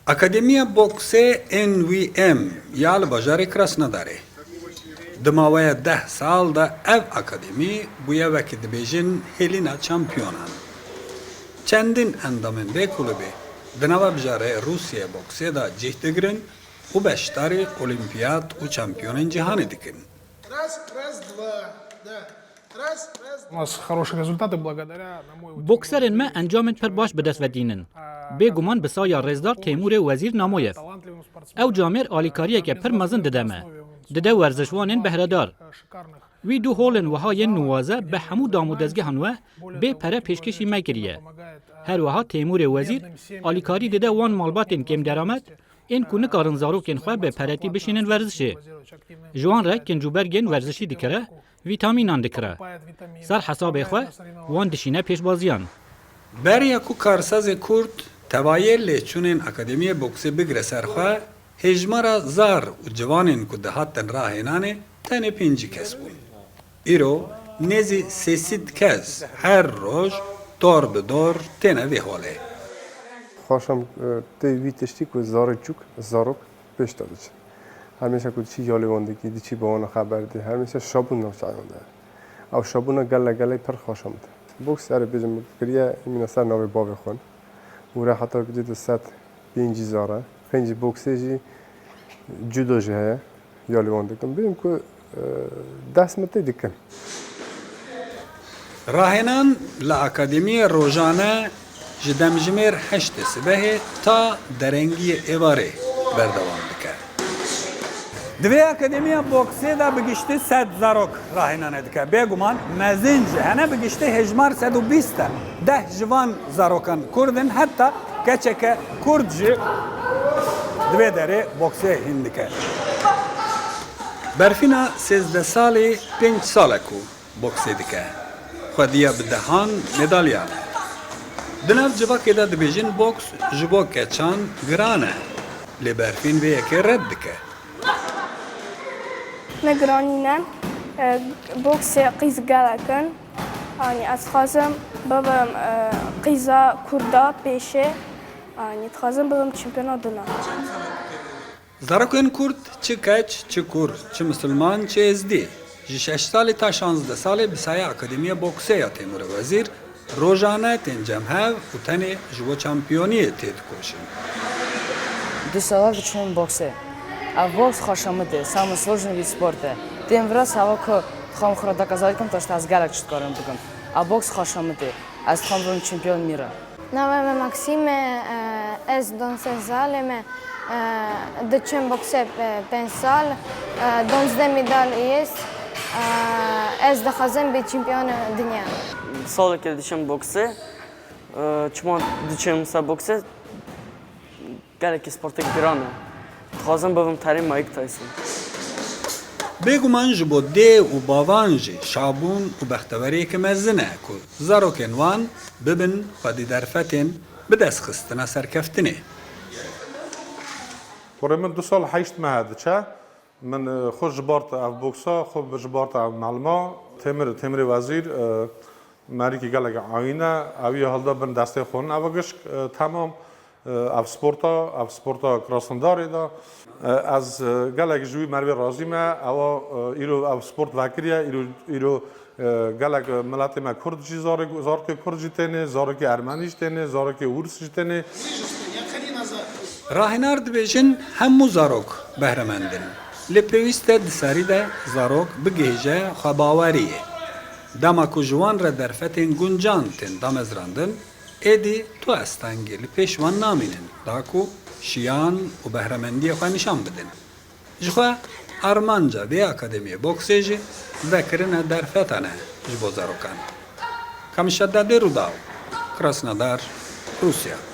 اکادمی بوکس NVM یا لباجار کراسنوداری دماوی 10 سال دا او اکادمی بویا وکی دبیجن هلینا چمپیونان. چندین اندامنده کلوبی دنوا بجاره روسیه بوکسه دا جهت دگرن و بشتاری اولیمپیاد و چمپیون جهانی دکن. بوکسرین ما انجامت پر باش بدست و دینن. بگمان بسایا رزدار تیمور وزیر نمایف. او جامر آلیکاریه که پر مزن ددمه. دده ورزشوانین بهردار. وی دو هولن وهای نوازه به همو دامو دزگه هنوه به پره پیشکشی مکریه. هر وها تیمور وزیر آلیکاری دده وان مالباتین کم درآمد این کنه کارن زاروکین خواه به پرتی بشینن ورزشه. جوان را کنجوبرگین ورزشی دکره ویتامینان دکره. سر حساب خواه وان دشینه پیش بازیان. بریا کو کارساز کرد توایل لیچونین اکادمی بوکس بگره سرخواه هجمارا زار و جوانین که دهاتن راهینانه تنه 5 کس بود. ایرو نزی 300 کس هر روز دور به دور تنه ویحاله. خوشم توی تشتی که زاروک پیش داده شد. همیشه کودی یالی وندگی دیچی با آن خبر ده. همیشه شابون نوشته. او شابون گله پر خوشم ده. بوکس اره بیشتر کریه اینا سر نوی باوی خون. ورا حتی کدی 105,000. خیلی بوکسیجی جدا جه یالی وندگم. ببین که دست متی دکن. راهنان لا اکادمی روزانه جدم جمیر 8 صبح تا درنگی ایواره بردوام بکر. دوی اکادمی بوکسی دا بگشته 100 زاروک راهنانه دکر. بگمان مزینج هنه بگشته هجمار 120 ده جوان زاروکان کردن حتی کچک کردجی دوی داره بوکسی هندکر. برفینا 13 سالی 5 ساله کو بوکسی دکر. خودیا بدهان مدالیان. دناف جوا که داد بیشین بوکس جبو کچان گرانه. لبرفین به یکی رد که. نگرانینن بوکس قیز گلکن. آنی از خازم بابم قیزا کردا پیشه. آنی خازم بابم چمپیون دنیا. زاروکن کرد چه کچ چه کرد چه مسلمان چه ازدی. 6 سالی تا 16 سالی بسای اکادمی بوکسی یا تیمور وزیر روزانه تنجم ها و تنه جوا چمپیونی تید کوشیم. 2 ساله بچنین بوکسه. بوکس خوشمده، سام سложный вид спорта. Тем раз هوا که خام خورد доказать کم تاشت از گلک شد کارم بگم. بوکس خوشمده، از خام برم چمپیون میره. نام ماکسیم از 12 سالم دچم بوکسه 5 سال 12 مدال است. از دخازم به چمپیون دنیا. سالی که دچم بوکسه، چون دچم سا بوکسه، گلک اسپورت گرانه. خازم بابم ترین مایک تایسون. بگمان جبو دی و باوانجی شابون و بختوری که مزنه که زاروکن وان ببن خودی درفتن بدست خستنا سرکفتنه. وره من 2 سال 8 ماه چه من خوش جبارت اف بوکسا خوب جبارت اف معلما تیمور وزیر ماری که گلگ آینه اوی حالا بن دسته خون اوگش تمام اف سپورتا کراسنداری دا از گلگ جوی مروی رازی ما او ایرو اف سپورت وکریه ایرو گلگ ملت ما کردجی زارک کردجی تنه زارک ارمنیش تنه زارک اورسیش تنه راهنار دبیجن همو زاروک بهرمندن. لپیویست دساری ده زاروک بگیجه خباوریه. دما کو جوان را درفتن گنجان تن دامزراندن ایدی تو استانگی لپیشوان نامینن. داکو شیان و بهرمندی خواه نشان بدن. جخوا ارمانجا به اکادمی بوکسیجی ذکرن درفتانه جبو زاروکان. کمشده رو داو. کراسنودار روسیا.